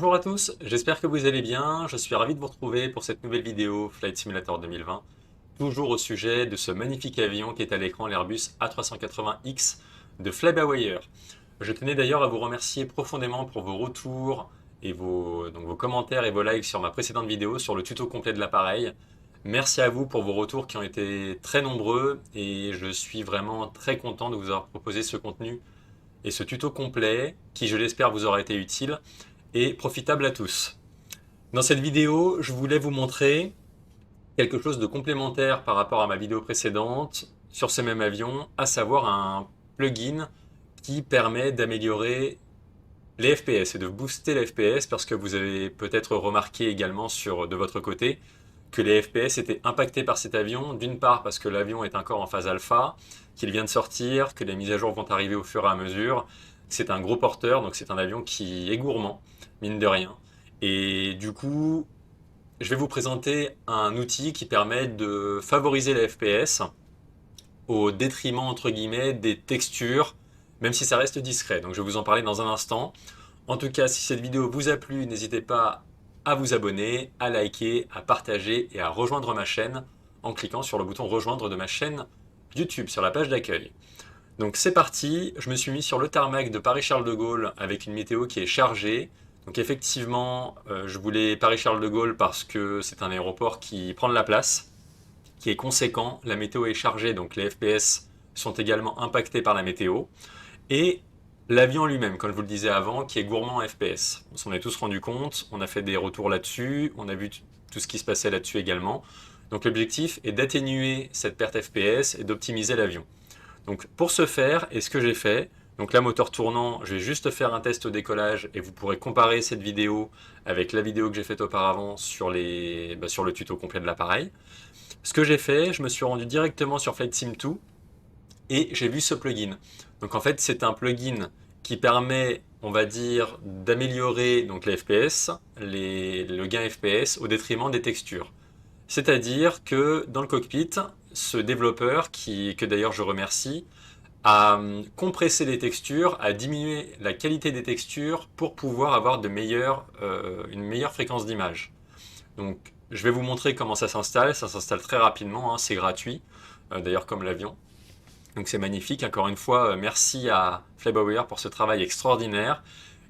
Bonjour à tous, j'espère que vous allez bien. Je suis ravi de vous retrouver pour cette nouvelle vidéo Flight Simulator 2020. Toujours au sujet de ce magnifique avion qui est à l'écran, l'Airbus A380X de Flyby. Je tenais d'ailleurs à vous remercier profondément pour vos retours et vos commentaires et vos likes sur ma précédente vidéo sur le tuto complet de l'appareil. Merci à vous pour vos retours qui ont été très nombreux et je suis vraiment très content de vous avoir proposé ce contenu et ce tuto complet qui, je l'espère, vous aura été utile et profitable à tous. Dans cette vidéo, je voulais vous montrer quelque chose de complémentaire par rapport à ma vidéo précédente sur ce même avion, à savoir un plugin qui permet d'améliorer les FPS et de booster les FPS parce que vous avez peut-être remarqué également de votre côté que les FPS étaient impactés par cet avion, d'une part parce que l'avion est encore en phase alpha, qu'il vient de sortir, que les mises à jour vont arriver au fur et à mesure. C'est un gros porteur, donc c'est un avion qui est gourmand, mine de rien. Et du coup, je vais vous présenter un outil qui permet de favoriser les FPS au détriment, entre guillemets, des textures, même si ça reste discret. Donc je vais vous en parler dans un instant. En tout cas, si cette vidéo vous a plu, n'hésitez pas à vous abonner, à liker, à partager et à rejoindre ma chaîne en cliquant sur le bouton rejoindre de ma chaîne YouTube sur la page d'accueil. Donc c'est parti, je me suis mis sur le tarmac de Paris-Charles de Gaulle avec une météo qui est chargée. Donc effectivement, je voulais Paris-Charles de Gaulle parce que c'est un aéroport qui prend de la place, qui est conséquent, la météo est chargée, donc les FPS sont également impactés par la météo. Et l'avion lui-même, comme je vous le disais avant, qui est gourmand en FPS. On s'en est tous rendu compte, on a fait des retours là-dessus, on a vu tout ce qui se passait là-dessus également. Donc l'objectif est d'atténuer cette perte FPS et d'optimiser l'avion. Donc pour ce faire, et ce que j'ai fait, donc là moteur tournant, je vais juste faire un test au décollage et vous pourrez comparer cette vidéo avec la vidéo que j'ai faite auparavant sur le tuto complet de l'appareil. Ce que j'ai fait, je me suis rendu directement sur Flight Sim 2 et j'ai vu ce plugin. Donc en fait, c'est un plugin qui permet, on va dire, d'améliorer donc les FPS, le gain FPS au détriment des textures. C'est-à-dire que dans le cockpit, ce développeur, que d'ailleurs je remercie, a compressé les textures, a diminué la qualité des textures pour pouvoir avoir une meilleure fréquence d'image. Donc je vais vous montrer comment ça s'installe très rapidement, hein, c'est gratuit, d'ailleurs comme l'avion. Donc c'est magnifique, encore une fois, merci à Flyby pour ce travail extraordinaire.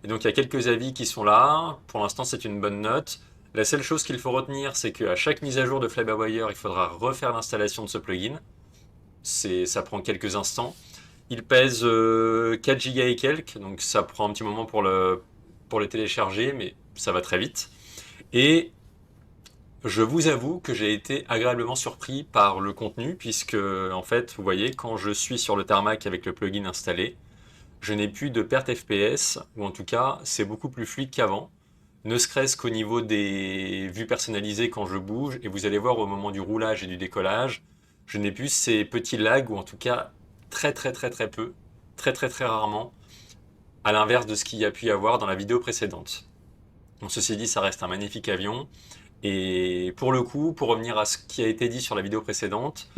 Et donc il y a quelques avis qui sont là, pour l'instant c'est une bonne note. La seule chose qu'il faut retenir, c'est qu'à chaque mise à jour de Flyby, il faudra refaire l'installation de ce plugin. Ça prend quelques instants. Il pèse 4 Go et quelques, donc ça prend un petit moment pour le télécharger, mais ça va très vite. Et je vous avoue que j'ai été agréablement surpris par le contenu, puisque en fait, vous voyez, quand je suis sur le tarmac avec le plugin installé, je n'ai plus de perte FPS, ou en tout cas, c'est beaucoup plus fluide qu'avant. Ne serait-ce qu'au niveau des vues personnalisées quand je bouge, et vous allez voir au moment du roulage et du décollage, je n'ai plus ces petits lags, ou en tout cas très très très très peu, très très très rarement, à l'inverse de ce qu'il y a pu y avoir dans la vidéo précédente. Bon, ceci dit, ça reste un magnifique avion, et pour le coup, pour revenir à ce qui a été dit sur la vidéo précédente,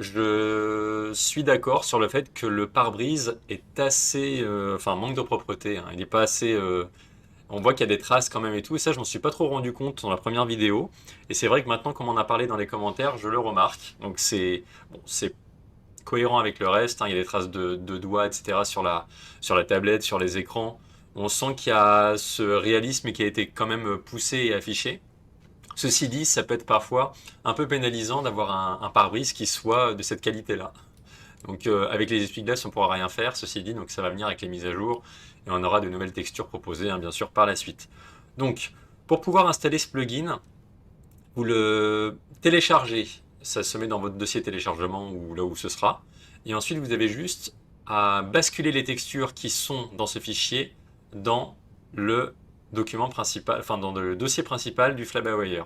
je suis d'accord sur le fait que le pare-brise est assez, enfin manque de propreté, hein. Il n'est pas assez, on voit qu'il y a des traces quand même et tout, et ça je m'en suis pas trop rendu compte dans la première vidéo. Et c'est vrai que maintenant, comme on en a parlé dans les commentaires, je le remarque. Donc c'est cohérent avec le reste, hein. Il y a des traces de doigts, etc. sur la tablette, sur les écrans. On sent qu'il y a ce réalisme qui a été quand même poussé et affiché. Ceci dit, ça peut être parfois un peu pénalisant d'avoir un pare-brise qui soit de cette qualité-là. Donc avec les essuie-glaces, on ne pourra rien faire, ceci dit, donc ça va venir avec les mises à jour et on aura de nouvelles textures proposées, hein, bien sûr, par la suite. Donc, pour pouvoir installer ce plugin, vous le téléchargez, ça se met dans votre dossier téléchargement ou là où ce sera, et ensuite vous avez juste à basculer les textures qui sont dans ce fichier dans le document principal, enfin dans le dossier principal du Flyby.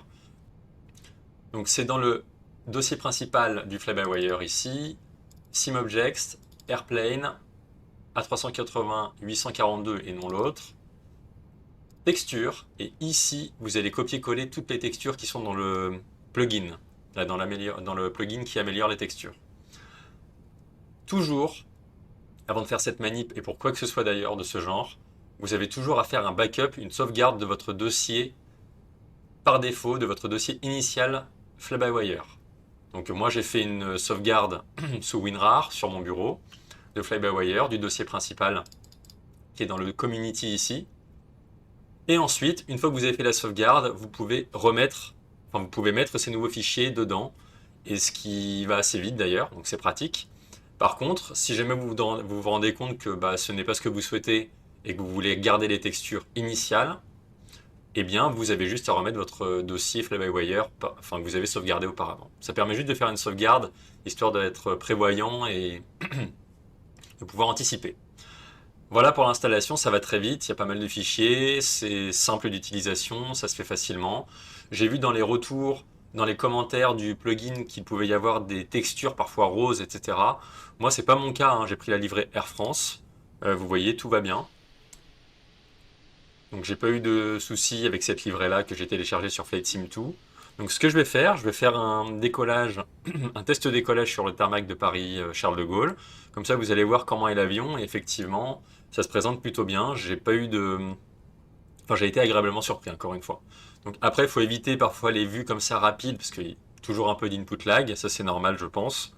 Donc c'est dans le dossier principal du Flyby ici, SimObjects, Airplane, A380 842 et non l'autre, texture, et ici vous allez copier-coller toutes les textures qui sont dans le plugin, là, dans le plugin qui améliore les textures. Toujours, avant de faire cette manip, et pour quoi que ce soit d'ailleurs de ce genre, vous avez toujours à faire un backup, une sauvegarde de votre dossier par défaut, de votre dossier initial Fly-by-Wire. Donc moi j'ai fait une sauvegarde sous WinRAR sur mon bureau de Fly-by-Wire, du dossier principal qui est dans le community ici. Et ensuite, une fois que vous avez fait la sauvegarde, vous pouvez mettre ces nouveaux fichiers dedans, et ce qui va assez vite d'ailleurs, donc c'est pratique. Par contre, si jamais vous vous rendez compte que ce n'est pas ce que vous souhaitez et que vous voulez garder les textures initiales, eh bien vous avez juste à remettre votre dossier Fly-by-Wire, que vous avez sauvegardé auparavant. Ça permet juste de faire une sauvegarde, histoire d'être prévoyant et de pouvoir anticiper. Voilà pour l'installation, ça va très vite, il y a pas mal de fichiers, c'est simple d'utilisation, ça se fait facilement. J'ai vu dans les retours, dans les commentaires du plugin qu'il pouvait y avoir des textures parfois roses, etc. Moi, c'est pas mon cas, hein. J'ai pris la livrée Air France, vous voyez, tout va bien. Donc j'ai pas eu de soucis avec cette livrée-là que j'ai téléchargée sur Flight Sim 2. Donc ce que je vais faire un décollage, un test décollage sur le tarmac de Paris Charles de Gaulle. Comme ça, vous allez voir comment est l'avion. Et effectivement, ça se présente plutôt bien. J'ai pas eu de... Enfin, j'ai été agréablement surpris, encore une fois. Donc après, il faut éviter parfois les vues comme ça rapides, parce qu'il y a toujours un peu d'input lag. Ça, c'est normal, je pense.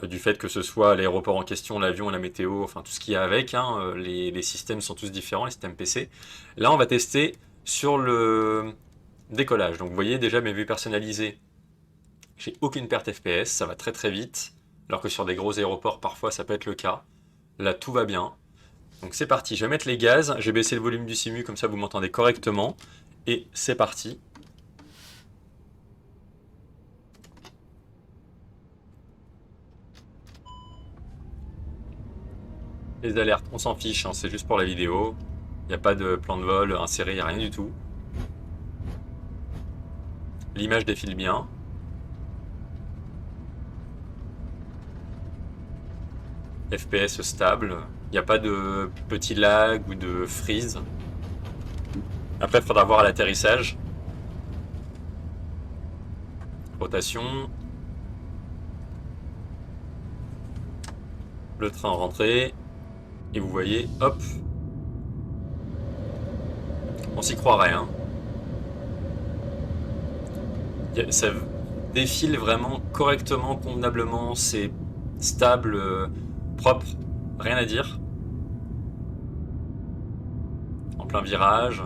Du fait que ce soit l'aéroport en question, l'avion, la météo, enfin tout ce qu'il y a avec. Hein, les systèmes sont tous différents, les systèmes PC. Là, on va tester sur le décollage. Donc vous voyez déjà mes vues personnalisées. J'ai aucune perte FPS, ça va très très vite. Alors que sur des gros aéroports, parfois ça peut être le cas. Là, tout va bien. Donc c'est parti, je vais mettre les gaz. J'ai baissé le volume du simu, comme ça vous m'entendez correctement. Et c'est parti. Les alertes, on s'en fiche, hein, c'est juste pour la vidéo. Il n'y a pas de plan de vol inséré, il n'y a rien du tout. L'image défile bien. FPS stable. Il n'y a pas de petit lag ou de freeze. Après, il faudra voir à l'atterrissage. Rotation. Le train en rentrée. Et vous voyez, hop. On s'y croirait, hein. Ça défile vraiment correctement, convenablement. C'est stable, propre. Rien à dire. En plein virage.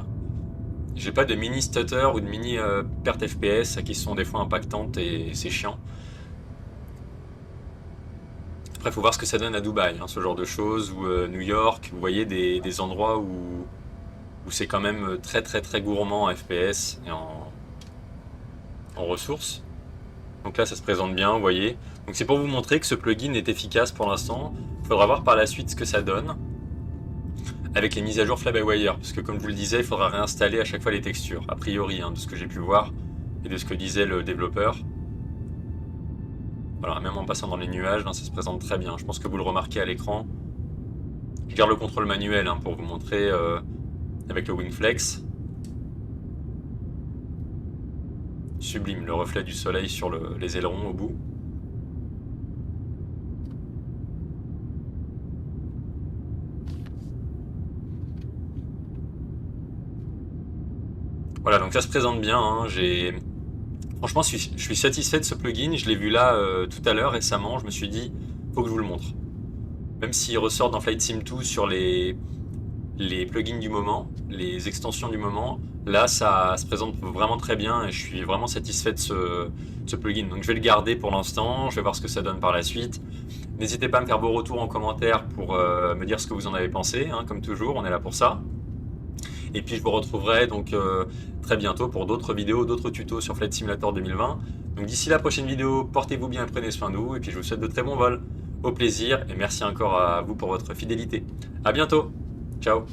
J'ai pas de mini stutter ou de mini perte FPS qui sont des fois impactantes et c'est chiant. Après, il faut voir ce que ça donne à Dubaï, hein, ce genre de choses, ou New York. Vous voyez des endroits où c'est quand même très très très gourmand en FPS et en ressources. Donc là, ça se présente bien, vous voyez. Donc c'est pour vous montrer que ce plugin est efficace pour l'instant. Il faudra voir par la suite ce que ça donne avec les mises à jour Fly-by-Wire, parce que comme je vous le disais, il faudra réinstaller à chaque fois les textures, a priori, hein, de ce que j'ai pu voir et de ce que disait le développeur. Voilà, même en passant dans les nuages, ça se présente très bien. Je pense que vous le remarquez à l'écran. Je garde le contrôle manuel pour vous montrer avec le WingFlex. Sublime, le reflet du soleil sur les ailerons au bout. Voilà, donc ça se présente bien. Hein. Franchement, je suis satisfait de ce plugin. Je l'ai vu là tout à l'heure récemment. Je me suis dit, faut que je vous le montre. Même s'il ressort dans Flight Sim 2 sur les plugins du moment, les extensions du moment, là ça se présente vraiment très bien et je suis vraiment satisfait de ce plugin. Donc je vais le garder pour l'instant, je vais voir ce que ça donne par la suite. N'hésitez pas à me faire vos retours en commentaire pour me dire ce que vous en avez pensé, hein, comme toujours, on est là pour ça. Et puis je vous retrouverai donc très bientôt pour d'autres vidéos, d'autres tutos sur Flight Simulator 2020. Donc d'ici la prochaine vidéo, portez-vous bien, prenez soin de vous et puis je vous souhaite de très bons vols. Au plaisir et merci encore à vous pour votre fidélité. A bientôt, ciao.